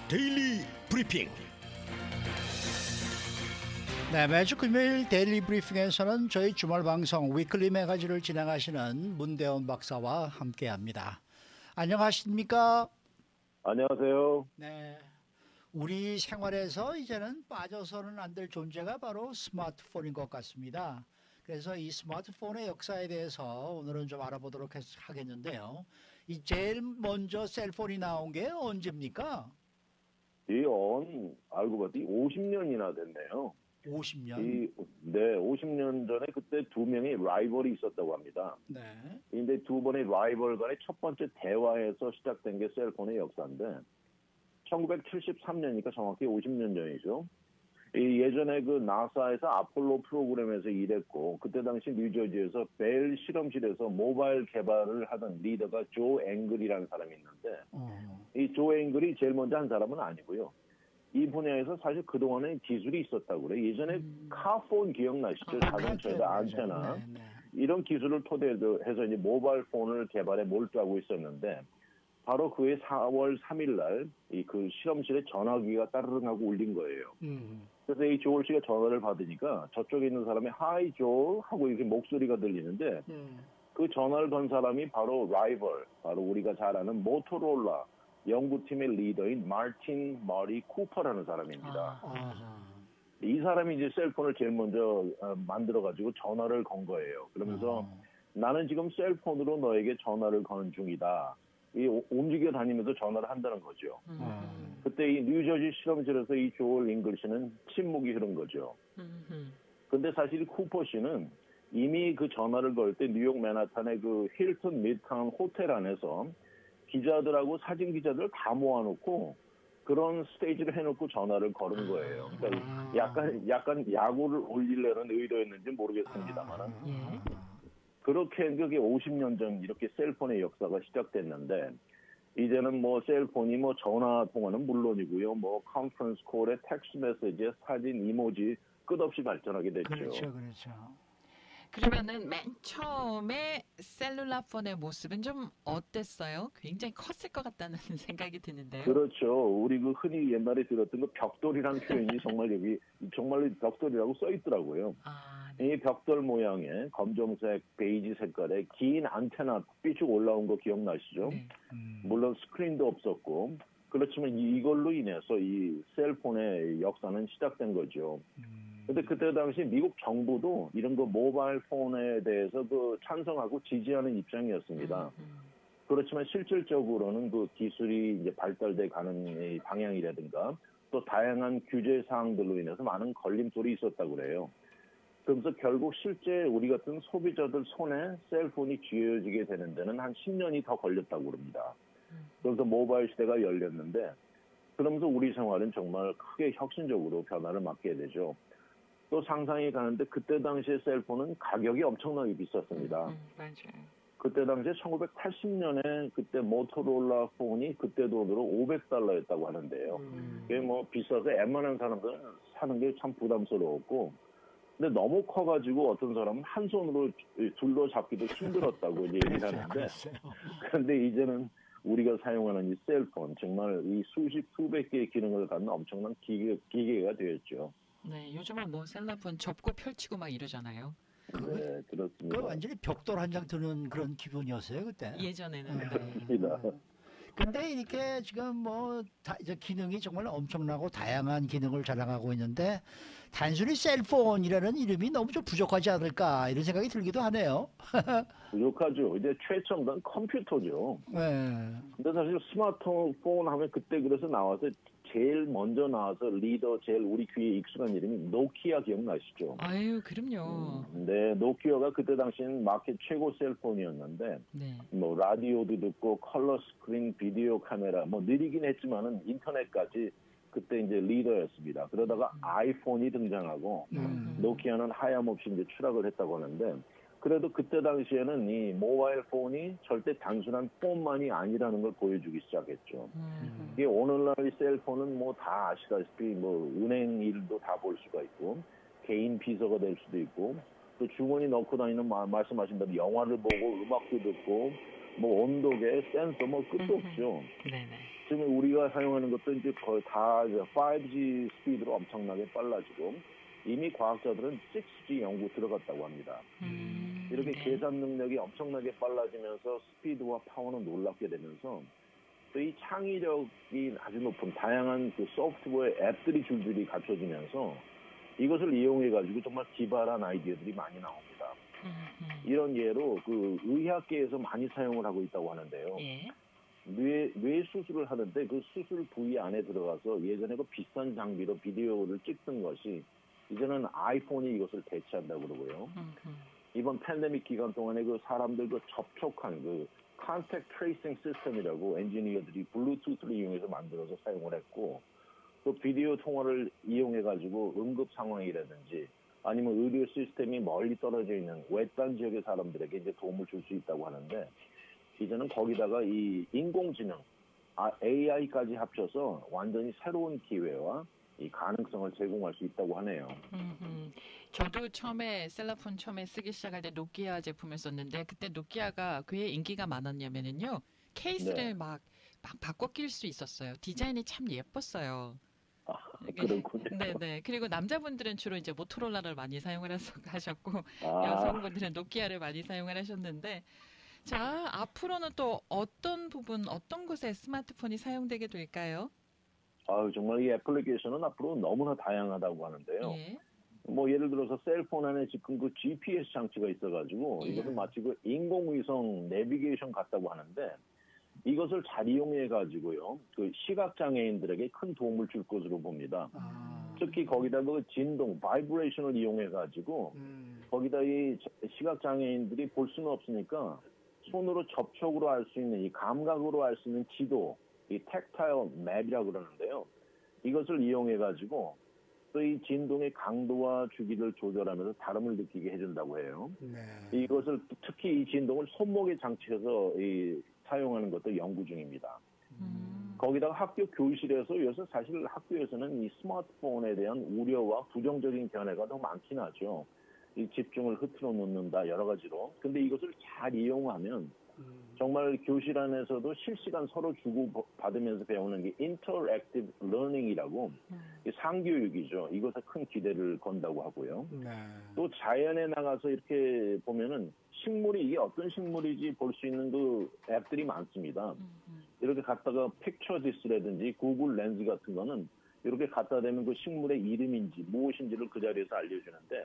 데일리 브리핑. 네, 매주 금요일 데일리 브리핑에서는 저희 주말 방송 위클리 매거진을 진행하시는 문대원 박사와 함께합니다. 안녕하십니까? 안녕하세요. 네, 우리 생활에서 이제는 빠져서는 안 될 존재가 바로 스마트폰인 것 같습니다. 그래서 이 스마트폰의 역사에 대해서 오늘은 좀 알아보도록 하겠는데요. 이 제일 먼저 셀폰이 나온 게 언제입니까? 알고 봤더니 50년이나 됐네요. 50년. 네, 50년 전에 그때 두 명의 라이벌이 있었다고 합니다. 네. 근데 두 번의 라이벌 간의 첫 번째 대화에서 시작된 게 셀폰의 역사인데, 1973년이니까 정확히 50년 전이죠. 예전에 그 나사에서 아폴로 프로그램에서 일했고, 그때 당시 뉴저지에서 벨 실험실에서 모바일 개발을 하던 리더가 조 앵글이라는 사람이 있는데, 이 조 앵글이 제일 먼저 한 사람은 아니고요. 이 분야에서 사실 그동안에 기술이 있었다고 그래요. 예전에 카폰 기억나시죠? 자동차에다 안테나. 네, 네. 이런 기술을 토대로 해서 이제 모바일 폰을 개발에 몰두하고 있었는데, 바로 그해 4월 3일 날 이 그 실험실에 전화기가 따르릉 하고 울린 거예요. 그래서 이 조엘 씨가 전화를 받으니까 저쪽에 있는 사람이 하이 조엘 하고 이렇게 목소리가 들리는데, 그 전화를 건 사람이 바로 라이벌, 바로 우리가 잘 아는 모토로라 연구팀의 리더인 마틴 머리 쿠퍼라는 사람입니다. 이 사람이 이제 셀폰을 제일 먼저 만들어가지고 전화를 건 거예요. 그러면서 나는 지금 셀폰으로 너에게 전화를 거는 중이다. 움직여 다니면서 전화를 한다는 거죠. 그때 이 뉴저지 실험실에서 이 조엘 잉글씨는 침묵이 흐른 거죠. 근데 사실 쿠퍼 씨는 이미 그 전화를 걸 때 뉴욕 맨하탄의 그 힐튼 미드타운 호텔 안에서 기자들하고 사진 기자들 다 모아놓고 그런 스테이지를 해놓고 전화를 걸은 거예요. 그러니까 약간 야구를 올리려는 의도였는지 모르겠습니다만은 그렇게 그게 50년 전 이렇게 셀폰의 역사가 시작됐는데, 이제는 뭐 셀폰이 뭐 전화 통화는 물론이고요, 뭐 컨퍼런스 콜에 텍스트 메시지에 사진 이모지 끝없이 발전하게 됐죠. 그렇죠, 그렇죠. 그러면은 맨 처음에 셀룰라 폰의 모습은 좀 어땠어요? 굉장히 컸을 것 같다는 생각이 드는데요. 그렇죠. 우리 그 흔히 옛날에 들었던 그 벽돌이라는 표현이 정말 여기 정말로 벽돌이라고 써 있더라고요. 네. 이 벽돌 모양의 검정색, 베이지 색깔의 긴 안테나 삐쭉 올라온 거 기억나시죠? 네. 물론 스크린도 없었고, 그렇지만 이걸로 인해서 이 셀폰의 역사는 시작된 거죠. 근데 그때 당시 미국 정부도 이런 거 모바일 폰에 대해서 그 찬성하고 지지하는 입장이었습니다. 그렇지만 실질적으로는 그 기술이 이제 발달돼 가는 이 방향이라든가 또 다양한 규제 사항들로 인해서 많은 걸림돌이 있었다고 그래요. 그러면서 결국 실제 우리 같은 소비자들 손에 셀폰이 쥐어지게 되는 데는 한 10년이 더 걸렸다고 그럽니다. 그래서 모바일 시대가 열렸는데, 그러면서 우리 생활은 정말 크게 혁신적으로 변화를 맞게 되죠. 또 상상이 가는데 그때 당시에 셀폰은 가격이 엄청나게 비쌌습니다. 맞아요. 그때 당시에 1980년에 그때 모토로라 폰이 그때 돈으로 $500였다고 하는데요. 그게 뭐 비싸서 웬만한 사람들은 사는 게 참 부담스러웠고, 근데 너무 커가지고 어떤 사람은 한 손으로 둘러 잡기도 힘들었다고 이제 얘기를 하는데, 그런데 이제는 우리가 사용하는 이 셀폰, 정말 이 수백 개의 기능을 갖는 엄청난 기계가 되었죠. 네, 요즘은 뭐 셀라폰 접고 펼치고 막 이러잖아요. 네, 그 그렇습니다. 완전히 벽돌 한 장 드는 그런 기분이었어요 그때. 예전에는 네. 그렇습니다. 근데 이렇게 지금 뭐 이제 기능이 정말 엄청나고 다양한 기능을 자랑하고 있는데, 단순히 셀폰이라는 이름이 너무 좀 부족하지 않을까 이런 생각이 들기도 하네요. 부족하죠. 이제 최첨단 컴퓨터죠. 네. 근데 사실 스마트폰 하면 그때 그래서 나와서 제일 먼저 나와서 리더 제일 우리 귀에 익숙한 이름이 노키아 기억나시죠? 아유, 그럼요. 네, 노키아가 그때 당시엔 마켓 최고 셀폰이었는데, 네. 뭐 라디오도 듣고 컬러 스크린 비디오 카메라 뭐 느리긴 했지만은 인터넷까지 그때 이제 리더였습니다. 그러다가 아이폰이 등장하고 노키아는 하염없이 이제 추락을 했다고 하는데, 그래도 그때 당시에는 이 모바일 폰이 절대 단순한 폰만이 아니라는 걸 보여주기 시작했죠. 이게 오늘날 이 셀폰은 뭐 다 아시다시피 뭐 은행 일도 다 볼 수가 있고, 개인 비서가 될 수도 있고, 또 주머니 넣고 다니는 말씀하신 대로 영화를 보고 음악도 듣고 뭐 온도계, 센서 뭐 끝도 없죠. 네네. 지금 우리가 사용하는 것도 이제 거의 다 5G 스피드로 엄청나게 빨라지고 이미 과학자들은 6G 연구 들어갔다고 합니다. 이렇게 네. 계산 능력이 엄청나게 빨라지면서 스피드와 파워는 놀랍게 되면서 또 이 창의력이 아주 높은 다양한 그 소프트웨어 앱들이 줄줄이 갖춰지면서 이것을 이용해 가지고 정말 기발한 아이디어들이 많이 나옵니다. 이런 예로 그 의학계에서 많이 사용을 하고 있다고 하는데요. 예. 뇌 수술을 하는데 그 수술 부위 안에 들어가서 예전에 그 비싼 장비로 비디오를 찍던 것이 이제는 아이폰이 이것을 대체한다고 그러고요. 이번 팬데믹 기간 동안에 그 사람들 그 접촉한 그 컨택트 트레이싱 시스템이라고 엔지니어들이 블루투스를 이용해서 만들어서 사용을 했고 또 비디오 통화를 이용해 가지고 응급 상황이라든지 아니면 의료 시스템이 멀리 떨어져 있는 외딴 지역의 사람들에게 이제 도움을 줄 수 있다고 하는데 이제는 거기다가 이 인공지능 AI까지 합쳐서 완전히 새로운 기회와 이 가능성을 제공할 수 있다고 하네요. 저도 처음에 셀라폰 처음에 쓰기 시작할 때 노키아 제품을 썼는데 그때 노키아가 왜 인기가 많았냐면은요. 케이스를 네. 막 바꿔 낄 수 있었어요. 디자인이 참 예뻤어요. 그렇군요. 네네. 그리고 남자분들은 주로 이제 모토로라를 많이 사용을 하셨고 아, 여성분들은 노키아를 많이 사용을 하셨는데 자, 앞으로는 또 어떤 부분, 어떤 곳에 스마트폰이 사용되게 될까요? 정말 이 애플리케이션은 앞으로 너무나 다양하다고 하는데요. 예. 뭐 예를 들어서 셀폰 안에 지금 그 GPS 장치가 있어가지고 예. 이것은 마치 그 인공위성 내비게이션 같다고 하는데 이것을 잘 이용해 가지고요 그 시각 장애인들에게 큰 도움을 줄 것으로 봅니다. 특히 거기다 그 진동, 바이브레이션을 이용해 가지고 거기다 이 시각 장애인들이 볼 수는 없으니까 손으로 접촉으로 알 수 있는 이 감각으로 알 수 있는 지도, 이 텍타일 맵이라고 그러는데요. 이것을 이용해 가지고 또 이 진동의 강도와 주기를 조절하면서 다름을 느끼게 해준다고 해요. 네. 이것을 특히 이 진동을 손목에 장치해서 사용하는 것도 연구 중입니다. 거기다가 학교 교실에서 요새 사실 학교에서는 이 스마트폰에 대한 우려와 부정적인 견해가 더 많긴 하죠. 이 집중을 흐트러 놓는다 여러 가지로. 근데 이것을 잘 이용하면 정말 교실 안에서도 실시간 서로 주고 받으면서 배우는 게 인터랙티브 러닝이라고 상교육이죠. 이것에 큰 기대를 건다고 하고요. 네. 또 자연에 나가서 이렇게 보면은 식물이 이게 어떤 식물인지 볼 수 있는 그 앱들이 많습니다. 이렇게 갖다가 픽처 디스라든지 구글 렌즈 같은 거는 이렇게 갖다 대면 그 식물의 이름인지 무엇인지를 그 자리에서 알려주는데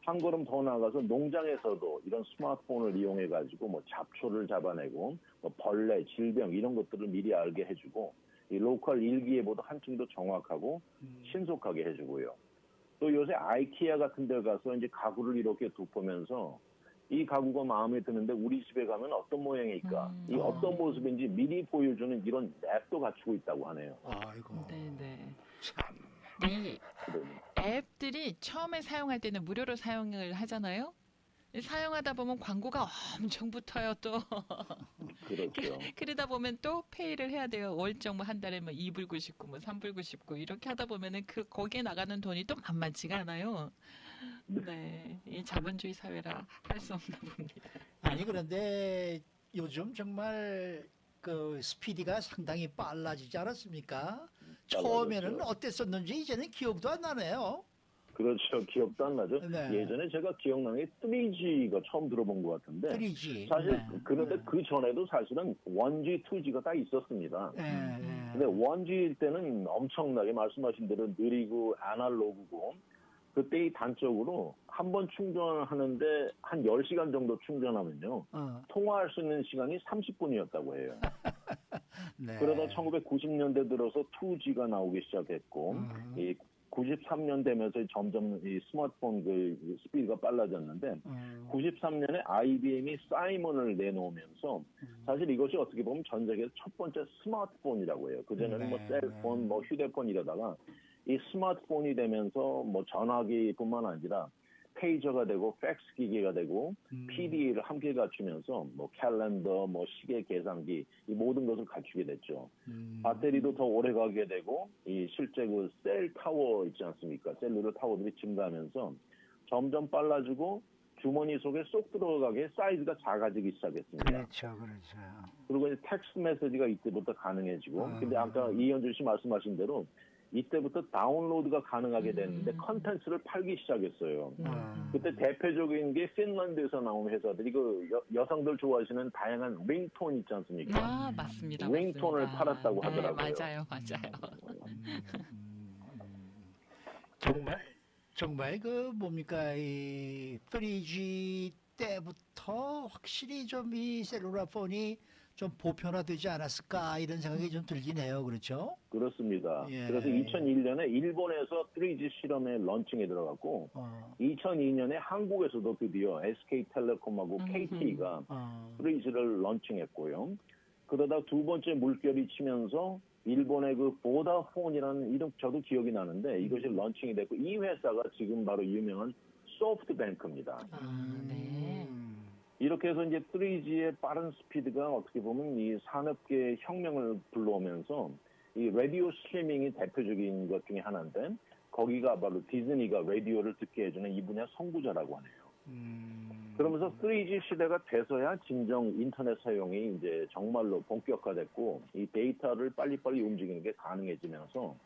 한 걸음 더 나가서 농장에서도 이런 스마트폰을 이용해 가지고 뭐 잡초를 잡아내고 뭐 벌레, 질병 이런 것들을 미리 알게 해주고 이 로컬 일기예보도 한층 더 정확하고 신속하게 해주고요. 또 요새 아이키아 같은 데 가서 이제 가구를 이렇게 돋보면서 이 가구가 마음에 드는데 우리 집에 가면 어떤 모양일까? 이 어떤 모습인지 미리 보여주는 이런 앱도 갖추고 있다고 하네요. 아이고. 네네. 참. 이 앱들이 처음에 사용할 때는 무료로 사용을 하잖아요. 사용하다 보면 광고가 엄청 붙어요, 또. 그렇죠. 그러다 보면 또 페이를 해야 돼요. 월정 뭐 한 달에 뭐 2불 99, 뭐 3불 99 이렇게 하다 보면은 거기에 나가는 돈이 또 만만치가 않아요. 네. 이 자본주의 사회라 할 수 없나 봅니다. 아니 그런데 요즘 정말 그 스피디가 상당히 빨라지지 않았습니까? 처음에는 어땠었는지 이제는 기억도 안 나네요. 그렇죠. 기억도 안 나죠. 네. 예전에 제가 기억나는 게 3G가 처음 들어본 것 같은데 3G. 사실 네. 그런데 그 전에도 사실은 1G, 2G가 다 있었습니다. 네. 근데 1G일 때는 엄청나게 말씀하신 대로 느리고 아날로그고 그때 이 단적으로 한 번 충전하는데 한 10시간 정도 충전하면요. 통화할 수 있는 시간이 30분이었다고 해요. 네. 그러다 1990년대 들어서 2G가 나오기 시작했고 이 93년 되면서 점점 이 스마트폰 그 스피드가 빨라졌는데 93년에 IBM이 사이먼을 내놓으면서 사실 이것이 어떻게 보면 전 세계에서 첫 번째 스마트폰이라고 해요. 그전에는 뭐 셀폰, 뭐 휴대폰 이러다가 이 스마트폰이 되면서 뭐 전화기뿐만 아니라 페이저가 되고 팩스 기기가 되고 PDA를 함께 갖추면서 뭐 캘린더, 뭐 시계 계산기 이 모든 것을 갖추게 됐죠. 배터리도 더 오래 가게 되고 이 실제 그 셀 타워 있지 않습니까? 셀룰러 타워들이 증가하면서 점점 빨라지고 주머니 속에 쏙 들어가게 사이즈가 작아지기 시작했습니다. 그렇죠, 그렇죠. 그리고 이제 텍스트 메시지가 이때부터 가능해지고, 아. 근데 아까 이현주 씨 말씀하신 대로 이때부터 다운로드가 가능하게 됐는데 컨텐츠를 팔기 시작했어요. 그때 대표적인 게 핀란드에서 나온 회사들이 그 여성들 좋아하시는 다양한 링톤 있지 않습니까? 아, 맞습니다. 링톤을 맞습니다. 팔았다고 네, 하더라고요. 맞아요, 맞아요. 정말 그 뭡니까 이 3G 때부터 확실히 좀 이 셀룰라 폰이 좀 보편화되지 않았을까 이런 생각이 좀 들긴 해요. 그렇죠? 그렇습니다. 예. 그래서 2001년에 일본에서 3G 실험에 런칭에 들어갔고 2002년에 한국에서도 드디어 SK텔레콤하고 KT가 3G를 런칭했고요. 그러다 두 번째 물결이 치면서 일본의 그 보다폰이라는 이름 저도 기억이 나는데 이것이 런칭이 됐고 이 회사가 지금 바로 유명한 소프트뱅크입니다. 아, 네. 이렇게 해서 이제 3G의 빠른 스피드가 어떻게 보면 이 산업계의 혁명을 불러오면서 이 라디오 스트리밍이 대표적인 것 중에 하나인데 거기가 바로 디즈니가 라디오를 듣게 해주는 이 분야 선구자라고 하네요. 그러면서 3G 시대가 돼서야 진정 인터넷 사용이 이제 정말로 본격화됐고 이 데이터를 빨리빨리 움직이는 게 가능해지면서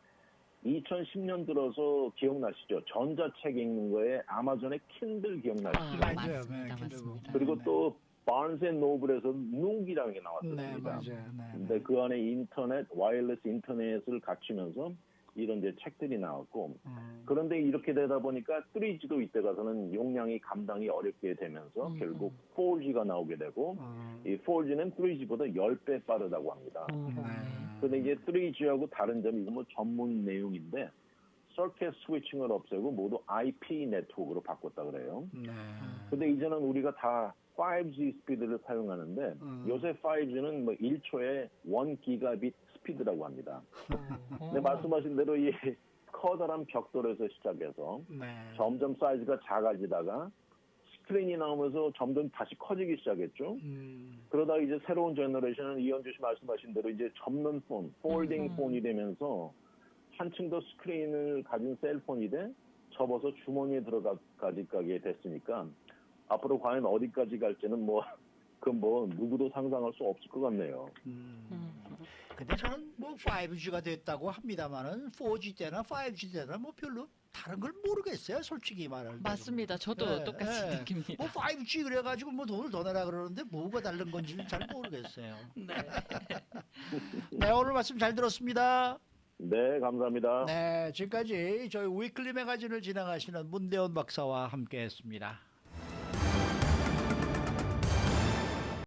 2010년 들어서 기억나시죠? 전자책 읽는 거에 아마존의 킨들 기억나시죠? 맞아요. 맞습니다, 네, 맞습니다. 그리고 네. 또 바른스 앤 노블에서 눅이라는 게 네, 나왔습니다. 맞아요. 네, 근데 그 안에 인터넷, 와이어리스 인터넷을 갖추면서 이런 이제 책들이 나왔고 그런데 이렇게 되다 보니까 3G도 이때 가서는 용량이 감당이 어렵게 되면서 결국 4G가 나오게 되고 이 4G는 3G보다 10배 빠르다고 합니다. 근데 이제 3G하고 다른 점이 이거 뭐 전문 내용인데 서킷 스위칭을 없애고 모두 IP 네트워크로 바꿨다 그래요. 네. 근데 이제는 우리가 다 5G 스피드를 사용하는데 요새 5G는 뭐 1초에 1기가빗 스피드라고 합니다. 근데 말씀하신 대로 이 커다란 벽돌에서 시작해서 네. 점점 사이즈가 작아지다가 스크린이 나오면서 점점 다시 커지기 시작했죠. 그러다 이제 새로운 제너레이션은 이현주 씨 말씀하신 대로 이제 접는 폰, 폴딩 폰이 되면서 한층 더 스크린을 가진 셀폰이 돼 접어서 주머니에 들어가게 됐으니까 앞으로 과연 어디까지 갈지는 그건 누구도 상상할 수 없을 것 같네요. 근데 저는 뭐 5G가 됐다고 합니다만은 4G 때나 5G 때나 뭐 별로 다른 걸 모르겠어요. 솔직히 말하면. 맞습니다. 저도 네, 똑같이 네. 느낍니다. 뭐 5G 그래가지고 뭐 돈을 더 내라 그러는데 뭐가 다른 건지는 잘 모르겠어요. 네. 네, 오늘 말씀 잘 들었습니다. 네, 감사합니다. 네, 지금까지 저희 위클리 매거진을 진행하시는 문대원 박사와 함께했습니다.